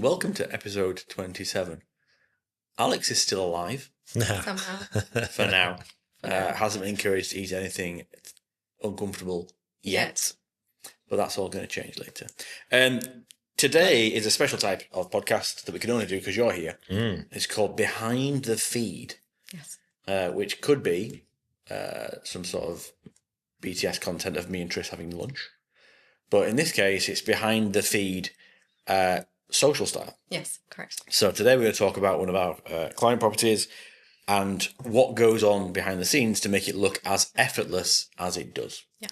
and welcome to episode 27. Aleks is still alive. Somehow. For now. Hasn't been encouraged to eat anything uncomfortable yet. But that's all going to change later. Today is a special type of podcast that we can only do because you're here. It's called Behind the Feed. Yes. Which could be some sort of BTS content of me and Tris having lunch. But in this case, it's Behind the Feed social style. Yes, correct. So today we're going to talk about one of our client properties and what goes on behind the scenes to make it look as effortless as it does. Yeah.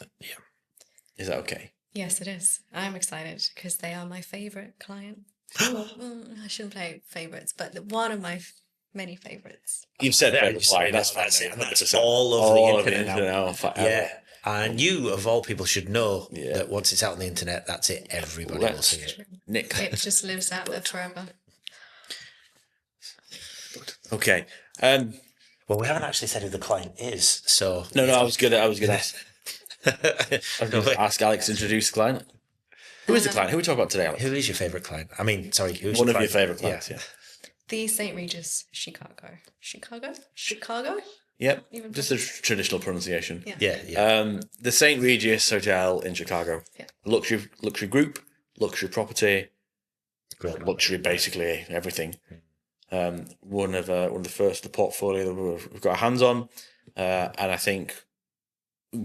Is that okay? Yes, it is. I'm excited because they are my favourite client. I shouldn't play favourites, but one of my many favourites. You've said favourite client, that's fine. That's all over the internet now. Yeah. And you, of all people, should know that once it's out on the internet, that's it. Everybody will see it. Nick. It just lives out there forever. Okay. Well, we haven't actually said who the client is, so... No, I was good. I was going to ask Aleks to introduce the client. Who is the client? Who are we talking about today, Aleks? Who is your favourite client? I mean, sorry, who's one of your favourite clients, yeah. The St. Regis, Chicago. Chicago? Yep, just a traditional pronunciation. Yeah. The St. Regis Hotel in Chicago. Yeah. Luxury group, luxury property, Great. luxury basically everything. One of the first of the portfolio that we've got our hands on, and I think,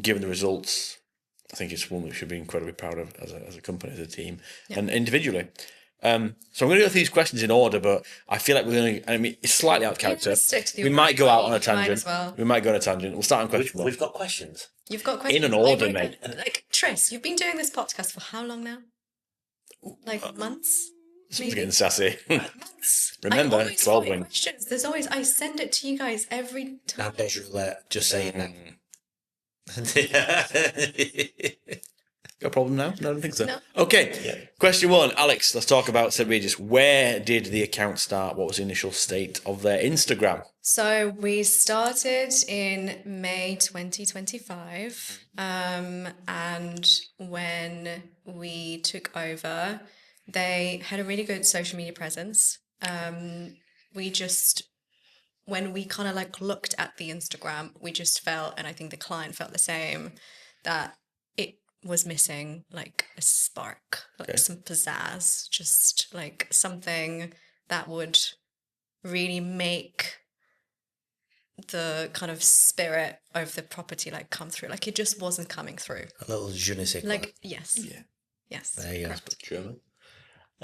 given the results, I think it's one we should be incredibly proud of as a company, as a team, and individually. So I'm going to go through these questions in order, but I feel like we're going to. I mean, it's slightly out of character. We might go out on a tangent. As well. We might go on a tangent. We'll start on question one. We've got questions. You've got questions In an order, mate. Like Tris, you've been doing this podcast for how long now? Like months. Someone's getting sassy. Months. Remember, I always 12 find win. questions. There's always. I send it to you guys every time. Nowadays roulette, just saying that. Got a problem now? No, I don't think so. No. Okay. Yeah. Question one, Aleks. Let's talk about St. Regis. Where did the account start? What was the initial state of their Instagram? So we started in May 2025, and when we took over, they had a really good social media presence. When we kind of like looked at the Instagram, we just felt, and I think the client felt the same, that it was missing like a spark, like some pizzazz, just like something that would really make the kind of spirit of the property like come through. Like it just wasn't coming through. A little je ne sais quoi. Like yes. Yeah. Yes. There you go. German.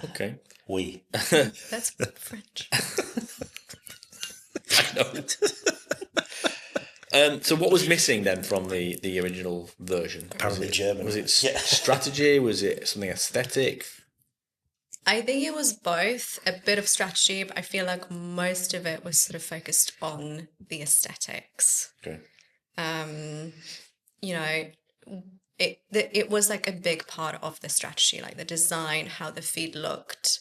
Okay. Oui. That's French. I know. So what was missing then from the original version? Apparently German. Was it strategy? Was it something aesthetic? I think it was both a bit of strategy, but I feel like most of it was sort of focused on the aesthetics. Okay. You know, it was like a big part of the strategy, like the design, how the feed looked,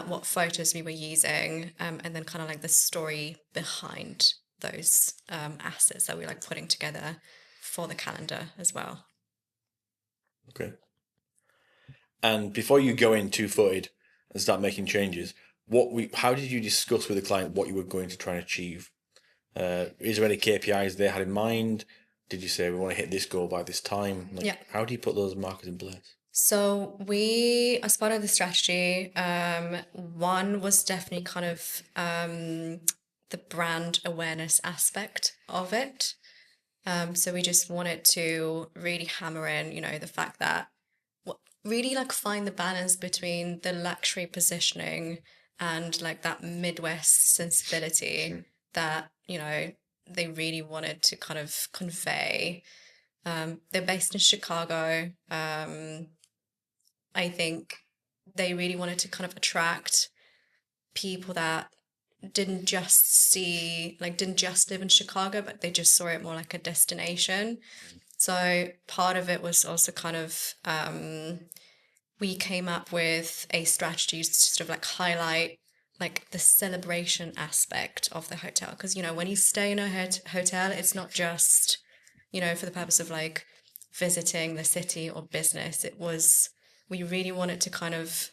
what photos we were using, and then kind of like the story behind those assets that we like putting together for the calendar as well. Okay. And before you go in two-footed and start making changes, how did you discuss with the client what you were going to try and achieve? Is there any KPIs they had in mind? Did you say we want to hit this goal by this time? How do you put those markers in place? So we, as part of the strategy, one was definitely kind of the brand awareness aspect of it. So we just wanted to really hammer in, you know, the fact that really like find the balance between the luxury positioning and like that Midwest sensibility that, you know, they really wanted to kind of convey. They're based in Chicago. I think they really wanted to kind of attract people that didn't just live in Chicago, but they just saw it more like a destination. So part of it was also kind of, we came up with a strategy to sort of like highlight like the celebration aspect of the hotel. Because, you know, when you stay in a hotel, it's not just, you know, for the purpose of like visiting the city or business. We really wanted to kind of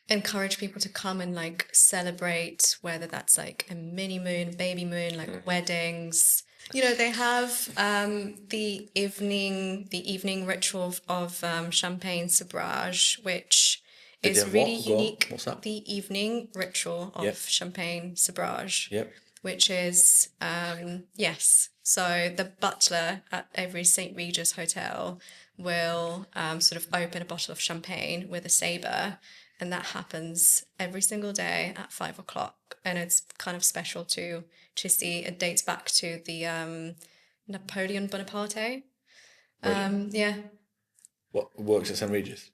encourage people to come and like celebrate, whether that's like a mini moon, baby moon, like weddings. You know, they have the evening ritual of champagne sabrage, which Did they is have really what? Go on. unique. What's that? The evening ritual of Yep. champagne sabrage. Yep. Which is yes. So the butler at every St. Regis hotel will sort of open a bottle of champagne with a saber, and that happens every single day at 5 o'clock. And it's kind of special to see. It dates back to the Napoleon Bonaparte. Yeah. What works at St. Regis?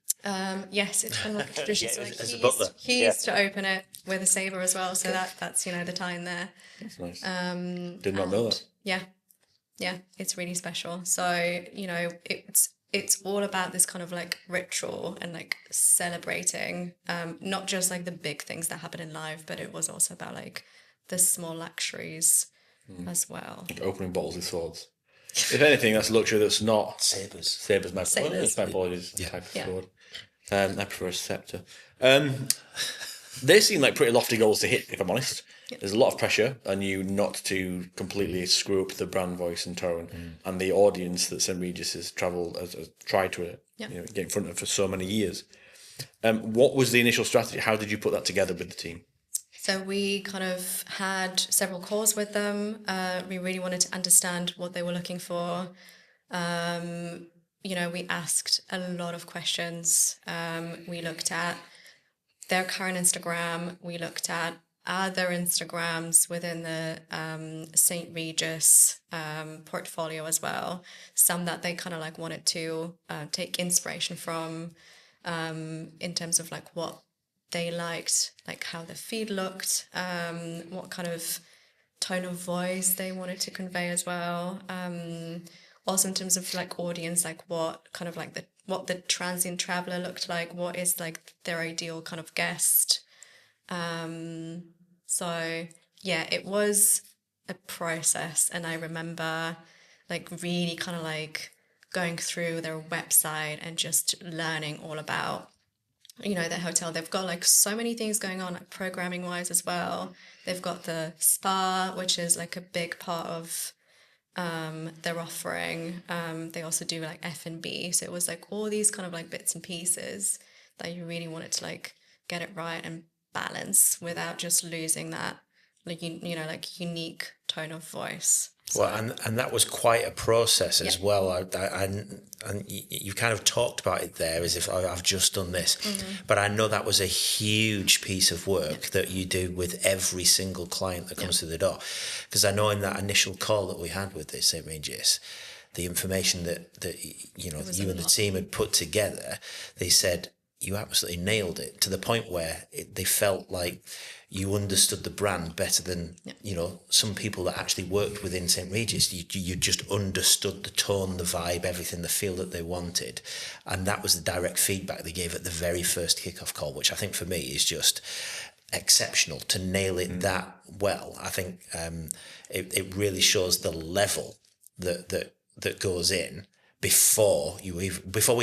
Yes, it's kind of like a tradition. So like as a butler. he used to open it with a saber as well. So that's the time there. That's nice. Did not know that. Yeah, it's really special. So, you know, it's all about this kind of like ritual and like celebrating, not just like the big things that happen in life, but it was also about like the small luxuries as well. Like opening bottles with swords. If anything, that's a luxury that's not Sabres. Sabres, my Sabres. my apologies. Yeah. Type of Yeah. sword. I prefer a scepter. They seem like pretty lofty goals to hit, if I'm honest. There's a lot of pressure on you not to completely screw up the brand voice and tone, and the audience that St. Regis has tried to get in front of for so many years. What was the initial strategy? How did you put that together with the team? So we kind of had several calls with them. We really wanted to understand what they were looking for. You know, we asked a lot of questions. We looked at their current Instagram. We looked at other Instagrams within the St. Regis portfolio as well. Some that they kind of like wanted to take inspiration from in terms of like what they liked, like how the feed looked, what kind of tone of voice they wanted to convey as well. Also in terms of like audience, like what kind of like what the transient traveler looked like, what is like their ideal kind of guest. So yeah, it was a process, and I remember like really kind of like going through their website and just learning all about, you know, their hotel. They've got like so many things going on, like programming wise as well. They've got the spa, which is like a big part of their offering. They also do like F&B, so it was like all these kind of like bits and pieces that you really wanted to like get it right and balance without just losing that like you know like unique tone of voice. So, Well, and that was quite a process as well. And you kind of talked about it there as if I've just done this, but I know that was a huge piece of work that you do with every single client that comes through the door. Because I know in that initial call that we had with this St. Regis, the information that you know you and the team had put together, they said you absolutely nailed it to the point where they felt like you understood the brand better than, you know, some people that actually worked within St. Regis. You just understood the tone, the vibe, everything, the feel that they wanted. And that was the direct feedback they gave at the very first kickoff call, which I think for me is just exceptional to nail it that well. I think it really shows the level that goes in before we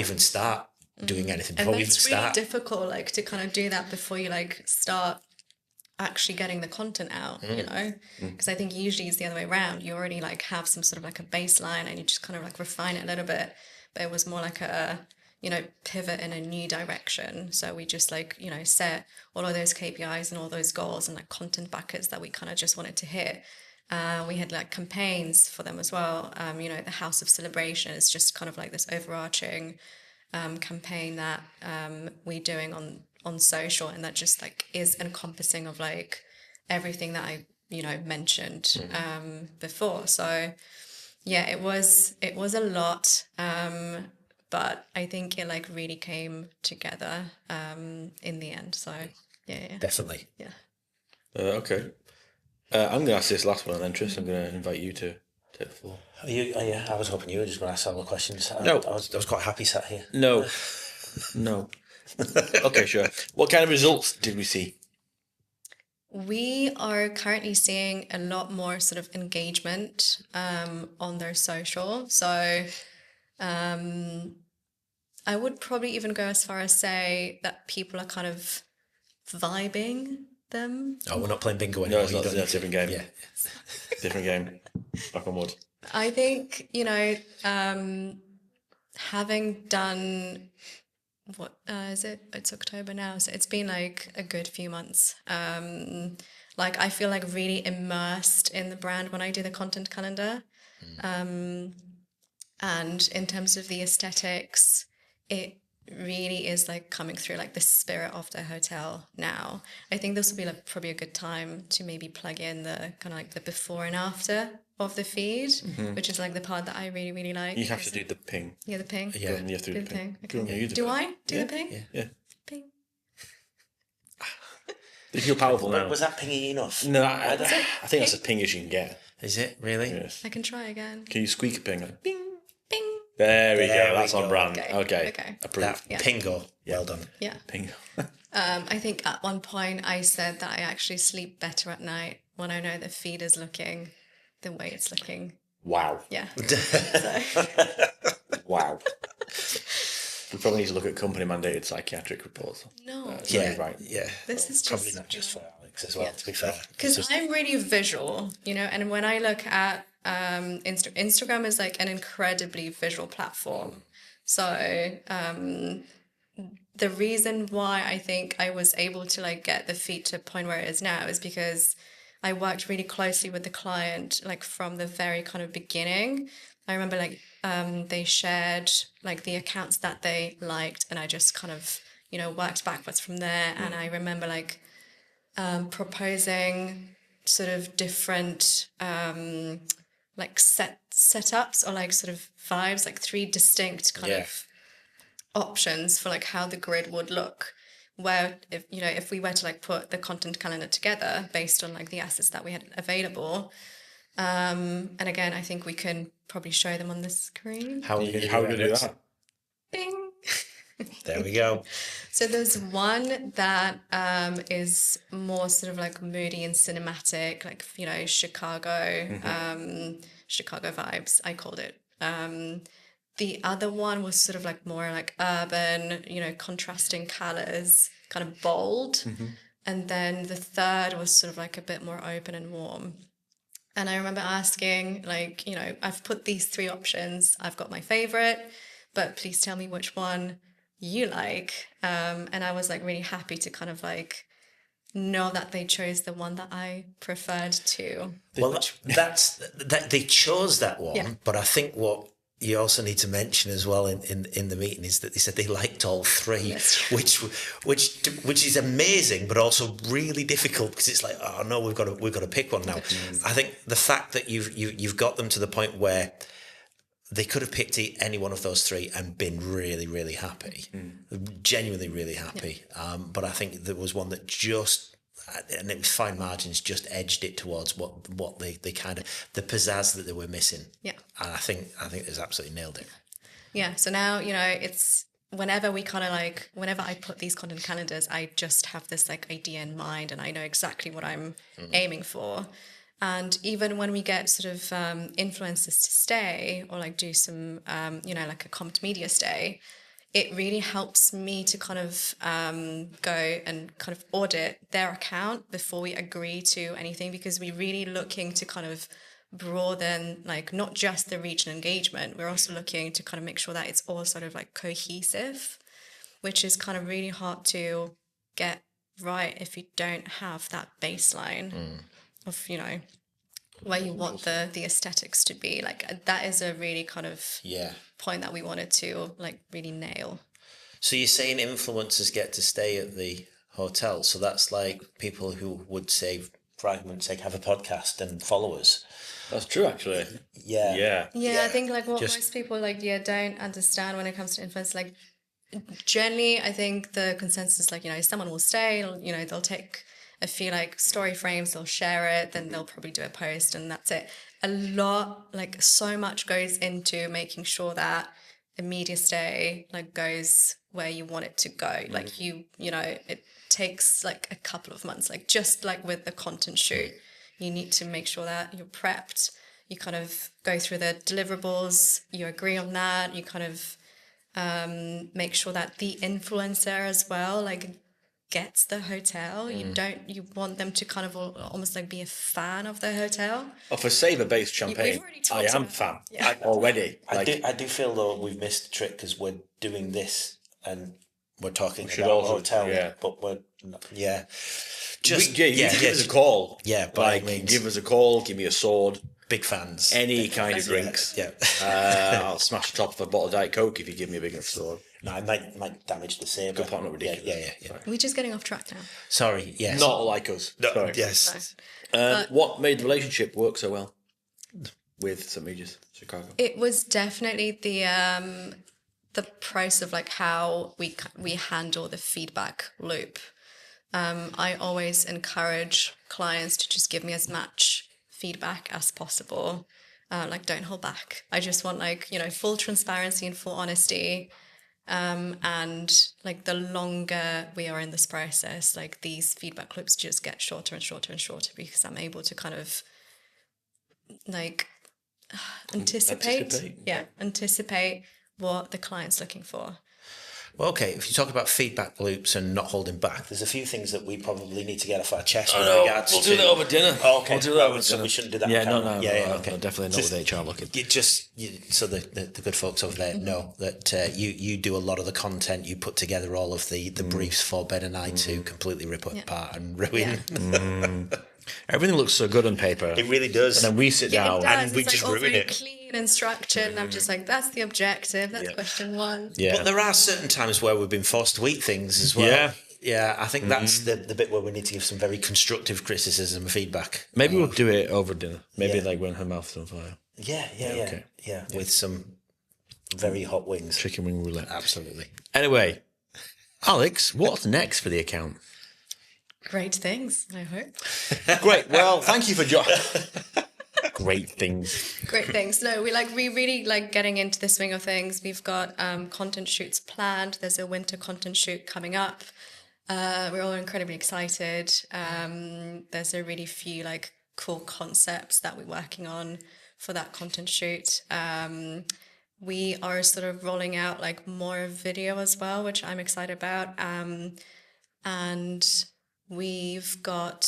even start doing anything, before we even it's really start. difficult like to kind of do that before you like start actually getting the content out, you know, because I think usually it's the other way around. You already like have some sort of like a baseline and you just kind of like refine it a little bit, but it was more like a, you know, pivot in a new direction. So we just like, you know, set all of those KPIs and all those goals and like content buckets that we kind of just wanted to hit. We had like campaigns for them as well. You know, the House of Celebration is just kind of like this overarching campaign that we're doing on social, and that just like is encompassing of like everything that I, you know, mentioned before. So yeah, it was a lot, but I think it like really came together in the end. So yeah. Definitely. Yeah. Okay. I'm going to ask this last one, and then Tris, I'm going to invite you to take the floor. I was hoping you were just going to ask all the questions. No. I was quite happy sat here. No. Okay, sure. What kind of results did we see? We are currently seeing a lot more sort of engagement on their social. So I would probably even go as far as say that people are kind of vibing them. Oh, we're not playing bingo No, anymore. it's not. You don't It's a different game. Yeah. Different game. Back on wood. I think, having done what is it? It's October now, so it's been like a good few months. Like I feel like really immersed in the brand when I do the content calendar. And in terms of the aesthetics, it really is like coming through like the spirit of the hotel now. I think this will be like probably a good time to maybe plug in the kind of like the before and after of the feed, which is like the part that I really, really like. You have to do the ping. Yeah, the ping. Yeah. Go on, you have to do the ping. Okay. Go on, you Do it. I do Yeah, the ping? Yeah. Ping. You feel powerful now. Was that pingy enough? No, I think that's as ping as you can get. Is it really? Yes. I can try again. Can you squeak a ping? Like, bing. Ping. There we There go. we That's on go. brand. Okay. Okay. Okay. Approved. That pingo. Well done. Yeah. Ping. I think at one point I said that I actually sleep better at night when I know the feed is looking the way it's looking. Wow. Yeah. So, Wow. We probably need to look at company mandated psychiatric reports. no. Yeah. Right. Yeah. This is probably just- not just for Alex as well. Yeah. To be fair, Because I'm really visual, and when I look at Instagram is like an incredibly visual platform. So the reason why I think I was able to like get the feed to a point where it is now is because I worked really closely with the client, like from the very kind of beginning. I remember like they shared like the accounts that they liked, and I just kind of worked backwards from there. And I remember like proposing sort of different like setups or like sort of vibes, like 3 distinct kind of options for like how the grid would look, where if we were to like put the content calendar together based on like the assets that we had available. And again, I think we can probably show them on the screen. how are you going How to do you do that? Bing. There we go. So there's one that is more sort of like moody and cinematic, like Chicago, Chicago vibes, I called it. The other one was sort of like more like urban, contrasting colors, kind of bold. And then the third was sort of like a bit more open and warm. And I remember asking, like, I've put these 3 options. I've got my favorite, but please tell me which one you like. And I was like really happy to kind of like know that they chose the one that I preferred to. Well, that's they chose that one, Yeah. but I think what you also need to mention as well in the meeting is that they said they liked all 3, That's true. which is amazing, but also really difficult because it's like, oh no, we've got to pick one now. I think the fact that you've got them to the point where they could have picked any one of those 3 and been really, really happy, genuinely really happy. But I think there was one that just, and it was fine margins, just edged it towards what they kind of, the pizzazz that they were missing. Yeah. And I think it's absolutely nailed it. Yeah. So now, it's whenever I put these content calendars, I just have this like idea in mind and I know exactly what I'm aiming for. And even when we get sort of influencers to stay or like do some, like a comp media stay, it really helps me to kind of go and kind of audit their account before we agree to anything, because we're really looking to kind of broaden like not just the reach and engagement, we're also looking to kind of make sure that it's all sort of like cohesive, which is kind of really hard to get right if you don't have that baseline of where you want the aesthetics to be. Like that is a really kind of point that we wanted to like really nail. So you're saying influencers get to stay at the hotel, so that's like people who would say, for argument's sake, have a podcast and followers. That's true, actually. Yeah. Yeah, I think like what Just- most people don't understand when it comes to influence, like generally I think the consensus like someone will stay, they'll take a few like story frames, they'll share it, then they'll probably do a post and that's it. A lot, like so much goes into making sure that a media stay like goes where you want it to go. Like it takes like a couple of months, like just like with the content shoot, you need to make sure that you're prepped, you kind of go through the deliverables, you agree on that, you kind of make sure that the influencer as well, like gets the hotel. You want them to kind of almost like be a fan of the hotel. Oh, for Sabre-based champagne, already I talked am about fan Yeah. already. I do feel though we've missed the trick because we're doing this and we're talking should about also- hotel, yeah. but we're not, just give us a call. Yeah, by all like means. give us a call. Give me a sword. Big fans. Any kind of drinks. Yeah. I'll smash the top of a bottle of Diet Coke if you give me a big enough sword. No, it might damage the Sabre. Good point, not ridiculous. Yeah. We're just getting off track now. Sorry, yes. Not like us. No, Sorry. yes. What made the relationship work so well with St. Regis Chicago? It was definitely the process of like how we handle the feedback loop. I always encourage clients to just give me as much feedback as possible. Like, don't hold back. I just want full transparency and full honesty. And like the longer we are in this process, like these feedback loops just get shorter and shorter and shorter because I'm able to kind of like anticipate what the client's looking for. Well, okay, if you talk about feedback loops and not holding back, there's a few things that we probably need to get off our chest with regards to... We'll do that over dinner. Oh, okay. We'll do that over So dinner. we shouldn't do that. Yeah, on camera. no, Okay. no, definitely not with HR looking. So the good folks over there know that you do a lot of the content. You put together all of the briefs for Ben and I to completely rip it apart and ruin. Everything looks so good on paper. It really does. And then we sit down. It does. And we It's just all ruin very it. clean and structured, and I'm just like, that's the objective. That's question one. Yeah. But there are certain times where we've been forced to eat things as well. Yeah. Yeah, I think that's the bit where we need to give some very constructive criticism and feedback. Maybe we'll do it over dinner. Maybe Yeah. like when her mouth's on fire. Yeah, with some very hot wings. Chicken wing roulette. Absolutely. Anyway, Alex, what's next for the account? Great things, I hope. Great. Well, thank you for joining. Great things. Great things. No, we really like getting into the swing of things. We've got content shoots planned. There's a winter content shoot coming up. We're all incredibly excited. There's a really few like cool concepts that we're working on for that content shoot. We are sort of rolling out like more video as well, which I'm excited about. And we've got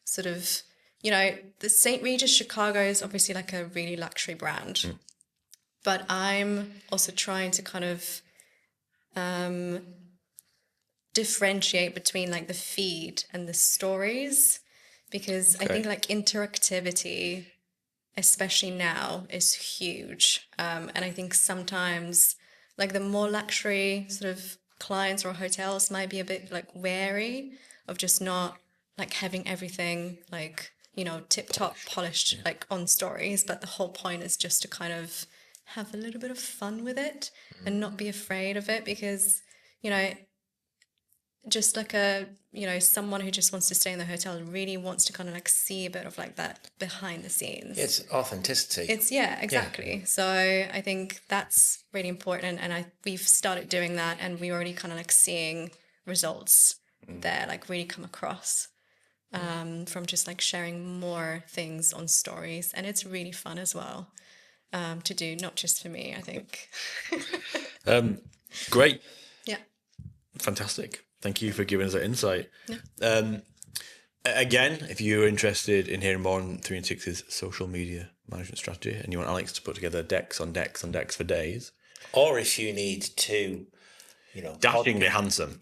sort of, the St. Regis Chicago is obviously like a really luxury brand. But I'm also trying to kind of differentiate between like the feed and the stories, because I think like interactivity, especially now, is huge. And I think sometimes like the more luxury sort of clients or hotels might be a bit like wary of just not like having everything like, tip top polished like on stories. But the whole point is just to kind of have a little bit of fun with it and not be afraid of it, because, just like someone who just wants to stay in the hotel really wants to kind of like see a bit of like that behind the scenes. It's authenticity. Exactly. So I think that's really important, and we've started doing that, and we're already kind of like seeing results there, like really come across from just like sharing more things on stories, and it's really fun as well to do, not just for me, I think. Great. Yeah. Fantastic. Thank you for giving us that insight. Yeah. Again, if you're interested in hearing more on 3&6's social media management strategy and you want Alex to put together decks on decks on decks for days, or if you need to, dashingly handsome,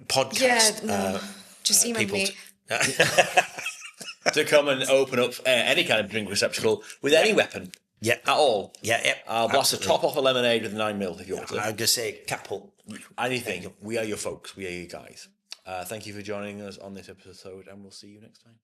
podcast. Yeah, no, just email me. to come and open up any kind of drink receptacle with any weapon. Yeah, at all. Yeah. I'll blast the top off a lemonade with 9mm if you want to. I'm gonna say capel. Anything. We are your folks. We are you guys. Thank you for joining us on this episode, and we'll see you next time.